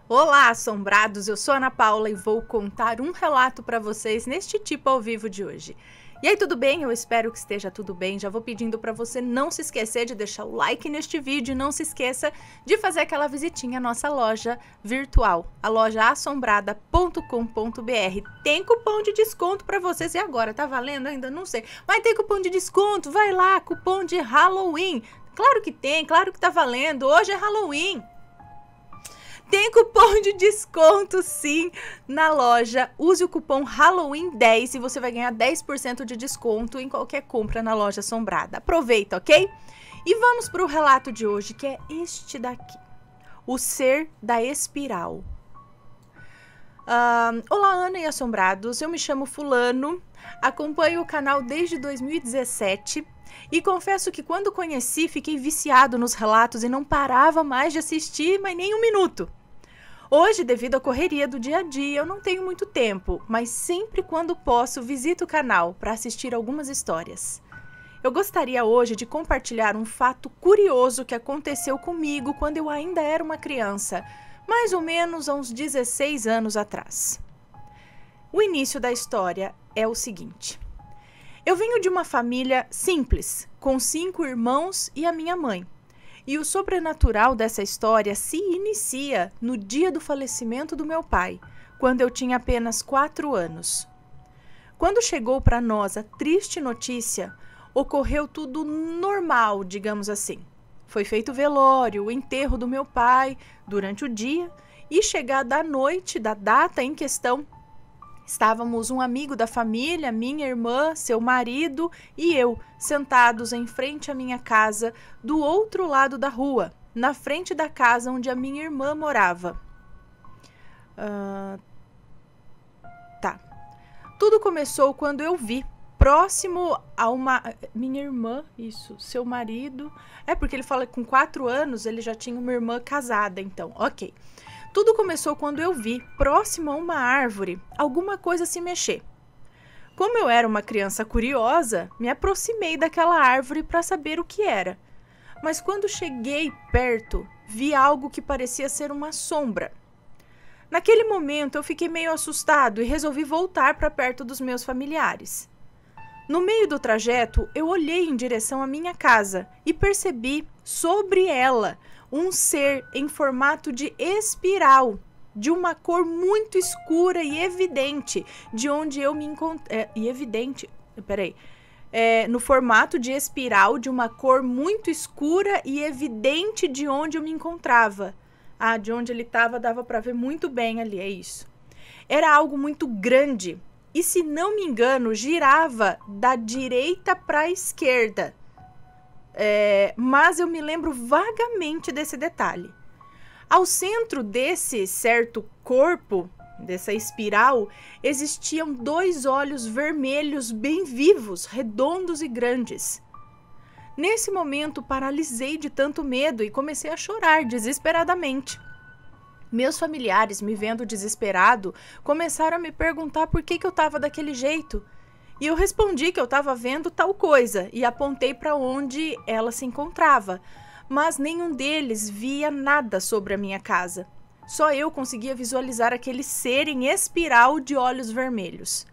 Olá, assombrados! Eu sou a Ana Paula e vou contar um relato para vocês neste tipo ao vivo de hoje. E aí, tudo bem? Eu espero que esteja tudo bem. Já vou pedindo para você não se esquecer de deixar o like neste vídeo e não se esqueça de fazer aquela visitinha à nossa loja virtual, a loja assombrada.com.br. Tem cupom de desconto para vocês. E agora, tá valendo? Ainda não sei. Mas tem cupom de desconto, vai lá, cupom de Halloween. Claro que tem, claro que tá valendo. Hoje é Halloween. Tem cupom de desconto, sim, na loja. Use o cupom Halloween10 e você vai ganhar 10% de desconto em qualquer compra na loja assombrada. Aproveita, ok? E vamos para o relato de hoje, que é este daqui. O Ser da Espiral. Olá, Ana e assombrados. Eu me chamo Fulano, acompanho o canal desde 2017 e confesso que quando conheci fiquei viciado nos relatos e não parava mais de assistir, mas nem um minuto. Hoje, devido à correria do dia a dia, eu não tenho muito tempo, mas sempre quando posso visito o canal para assistir algumas histórias. Eu gostaria hoje de compartilhar um fato curioso que aconteceu comigo quando eu ainda era uma criança, mais ou menos há uns 16 anos atrás. O início da história é o seguinte. Eu venho de uma família simples, com 5 irmãos e a minha mãe. E o sobrenatural dessa história se inicia no dia do falecimento do meu pai, quando eu tinha apenas 4 anos. Quando chegou para nós a triste notícia, ocorreu tudo normal, digamos assim. Foi feito o velório, o enterro do meu pai durante o dia e chegada a noite da data em questão, estávamos um amigo da família, minha irmã, seu marido e eu, sentados em frente à minha casa, do outro lado da rua, na frente da casa onde a minha irmã morava. Tudo começou quando eu vi, próximo a uma... Minha irmã, isso, seu marido... É porque ele fala que com 4 anos ele já tinha uma irmã casada, então, ok. Tudo começou quando eu vi, próximo a uma árvore, alguma coisa se mexer. Como eu era uma criança curiosa, me aproximei daquela árvore para saber o que era. Mas quando cheguei perto, vi algo que parecia ser uma sombra. Naquele momento, eu fiquei meio assustado e resolvi voltar para perto dos meus familiares. No meio do trajeto, eu olhei em direção à minha casa e percebi, sobre ela, um ser em formato de espiral, de uma cor muito escura e evidente, de onde eu me encontrei. No formato de espiral, de uma cor muito escura e evidente de onde eu me encontrava. De onde ele estava, dava para ver muito bem ali, é isso. Era algo muito grande e, se não me engano, girava da direita para a esquerda. Mas eu me lembro vagamente desse detalhe. Ao centro desse certo corpo, dessa espiral, existiam 2 olhos vermelhos bem vivos, redondos e grandes. Nesse momento, paralisei de tanto medo e comecei a chorar desesperadamente. Meus familiares, me vendo desesperado, começaram a me perguntar por que eu estava daquele jeito. E eu respondi que eu estava vendo tal coisa e apontei para onde ela se encontrava, mas nenhum deles via nada sobre a minha casa. Só eu conseguia visualizar aquele ser em espiral de olhos vermelhos.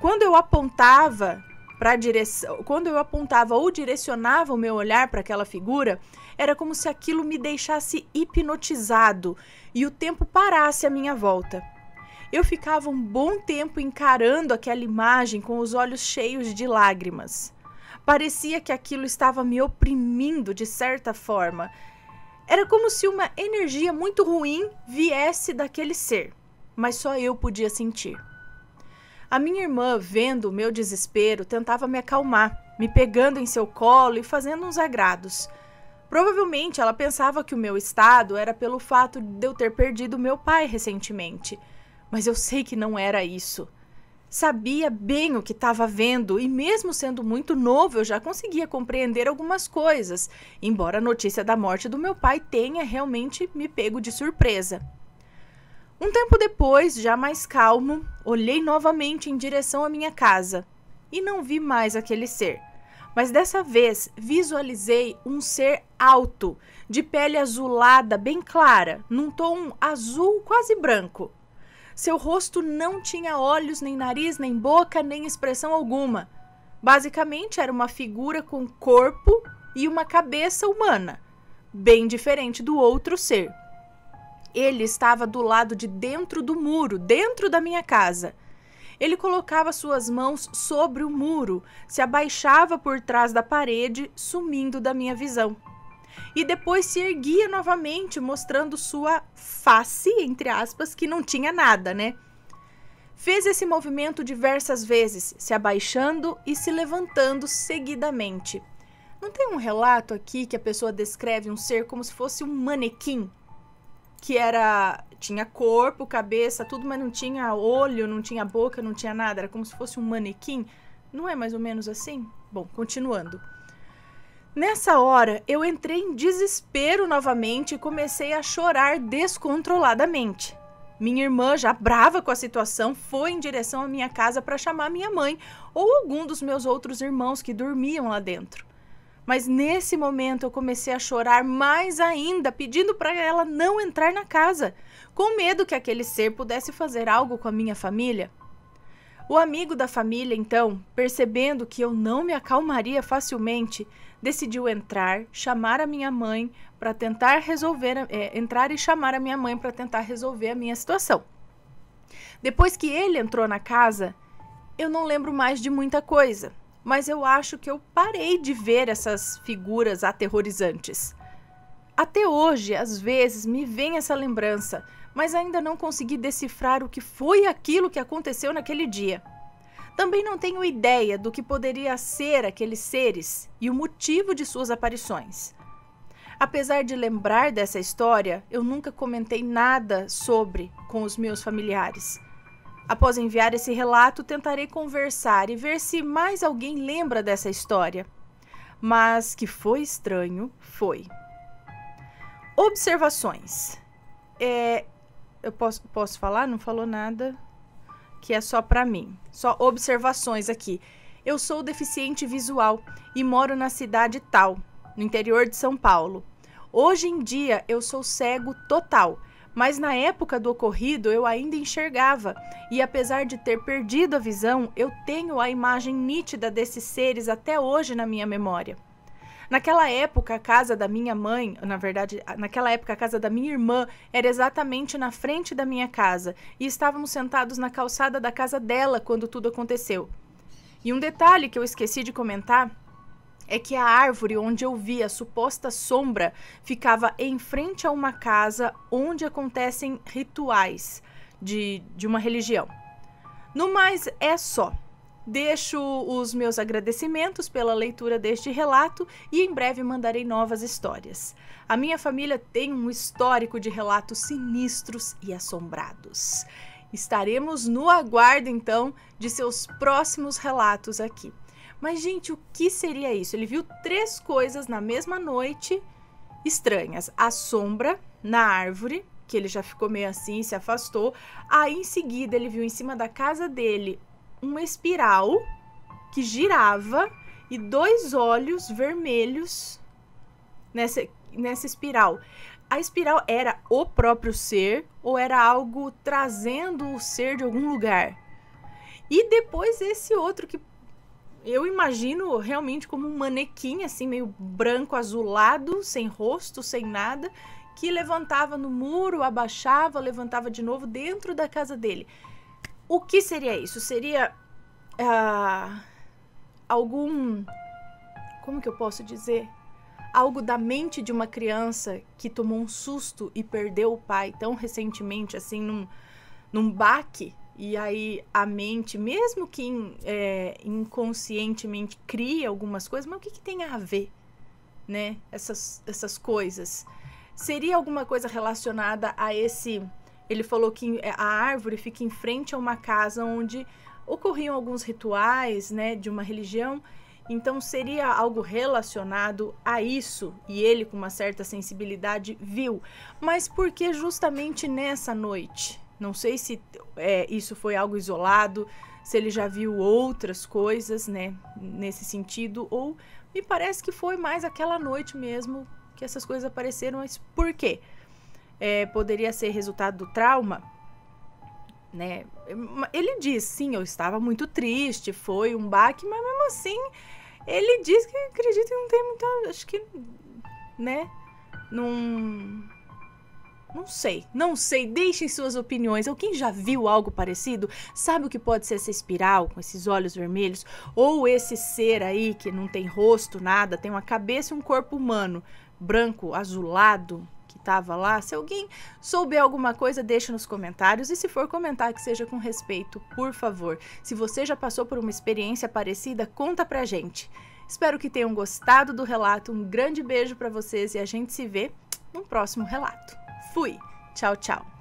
Quando eu apontava ou direcionava o meu olhar para aquela figura, era como se aquilo me deixasse hipnotizado e o tempo parasse à minha volta. Eu ficava um bom tempo encarando aquela imagem com os olhos cheios de lágrimas. Parecia que aquilo estava me oprimindo de certa forma. Era como se uma energia muito ruim viesse daquele ser, mas só eu podia sentir. A minha irmã, vendo o meu desespero, tentava me acalmar, me pegando em seu colo e fazendo uns agrados. Provavelmente ela pensava que o meu estado era pelo fato de eu ter perdido meu pai recentemente. Mas eu sei que não era isso. Sabia bem o que estava vendo e, mesmo sendo muito novo, eu já conseguia compreender algumas coisas, embora a notícia da morte do meu pai tenha realmente me pego de surpresa. Um tempo depois, já mais calmo, olhei novamente em direção à minha casa e não vi mais aquele ser. Mas dessa vez visualizei um ser alto, de pele azulada bem clara, num tom azul quase branco. Seu rosto não tinha olhos, nem nariz, nem boca, nem expressão alguma. Basicamente era uma figura com corpo e uma cabeça humana, bem diferente do outro ser. Ele estava do lado de dentro do muro, dentro da minha casa. Ele colocava suas mãos sobre o muro, se abaixava por trás da parede, sumindo da minha visão. E depois se erguia novamente, mostrando sua face, entre aspas, que não tinha nada, né? Fez esse movimento diversas vezes, se abaixando e se levantando seguidamente. Não tem um relato aqui que a pessoa descreve um ser como se fosse um manequim? Que tinha corpo, cabeça, tudo, mas não tinha olho, não tinha boca, não tinha nada. Era como se fosse um manequim. Não é mais ou menos assim? Bom, continuando. Nessa hora, eu entrei em desespero novamente e comecei a chorar descontroladamente. Minha irmã, já brava com a situação, foi em direção à minha casa para chamar minha mãe ou algum dos meus outros irmãos que dormiam lá dentro. Mas nesse momento eu comecei a chorar mais ainda, pedindo para ela não entrar na casa, com medo que aquele ser pudesse fazer algo com a minha família. O amigo da família, então, percebendo que eu não me acalmaria facilmente, decidiu entrar, chamar a minha mãe para tentar entrar e chamar a minha mãe para tentar resolver a minha situação. Depois que ele entrou na casa, eu não lembro mais de muita coisa. Mas eu acho que eu parei de ver essas figuras aterrorizantes. Até hoje, às vezes, me vem essa lembrança, mas ainda não consegui decifrar o que foi aquilo que aconteceu naquele dia. Também não tenho ideia do que poderia ser aqueles seres e o motivo de suas aparições. Apesar de lembrar dessa história, eu nunca comentei nada sobre com os meus familiares. Após enviar esse relato, tentarei conversar e ver se mais alguém lembra dessa história. Mas que foi estranho, foi. Observações. Eu posso falar? Não falou nada. Que é só para mim. Só observações aqui. Eu sou deficiente visual e moro na cidade tal, no interior de São Paulo. Hoje em dia eu sou cego total. Mas na época do ocorrido eu ainda enxergava e apesar de ter perdido a visão, eu tenho a imagem nítida desses seres até hoje na minha memória. Naquela época a casa da minha mãe, naquela época a casa da minha irmã era exatamente na frente da minha casa e estávamos sentados na calçada da casa dela quando tudo aconteceu. E um detalhe que eu esqueci de comentar é que a árvore onde eu vi a suposta sombra ficava em frente a uma casa onde acontecem rituais de uma religião. No mais, é só. Deixo os meus agradecimentos pela leitura deste relato e em breve mandarei novas histórias. A minha família tem um histórico de relatos sinistros e assombrados. Estaremos no aguardo, então, de seus próximos relatos aqui. Mas, gente, o que seria isso? Ele viu 3 coisas na mesma noite estranhas. A sombra na árvore, que ele já ficou meio assim e se afastou. Aí, em seguida, ele viu em cima da casa dele uma espiral que girava e 2 olhos vermelhos nessa espiral. A espiral era o próprio ser ou era algo trazendo o ser de algum lugar? E depois esse outro que eu imagino realmente como um manequim, assim, meio branco, azulado, sem rosto, sem nada, que levantava no muro, abaixava, levantava de novo dentro da casa dele. O que seria isso? Seria como que eu posso dizer? Algo da mente de uma criança que tomou um susto e perdeu o pai tão recentemente, assim, num baque. E aí a mente, mesmo que inconscientemente cria algumas coisas, mas o que tem a ver, né? Essas coisas. Seria alguma coisa relacionada a esse... Ele falou que a árvore fica em frente a uma casa onde ocorriam alguns rituais, né, de uma religião. Então seria algo relacionado a isso. E ele, com uma certa sensibilidade, viu. Mas por que justamente nessa noite? Não sei se isso foi algo isolado, se ele já viu outras coisas, né, nesse sentido, ou me parece que foi mais aquela noite mesmo que essas coisas apareceram, mas por quê? Poderia ser resultado do trauma, né? Ele diz, sim, eu estava muito triste, foi um baque, mas mesmo assim, ele diz que acredita que não tem muita, acho que, né, não sei, deixem suas opiniões. Ou quem já viu algo parecido, sabe o que pode ser essa espiral com esses olhos vermelhos? Ou esse ser aí que não tem rosto, nada, tem uma cabeça e um corpo humano, branco, azulado, que tava lá? Se alguém souber alguma coisa, deixa nos comentários. E se for comentar, que seja com respeito, por favor. Se você já passou por uma experiência parecida, conta pra gente. Espero que tenham gostado do relato. Um grande beijo pra vocês e a gente se vê no próximo relato. Fui! Tchau, tchau!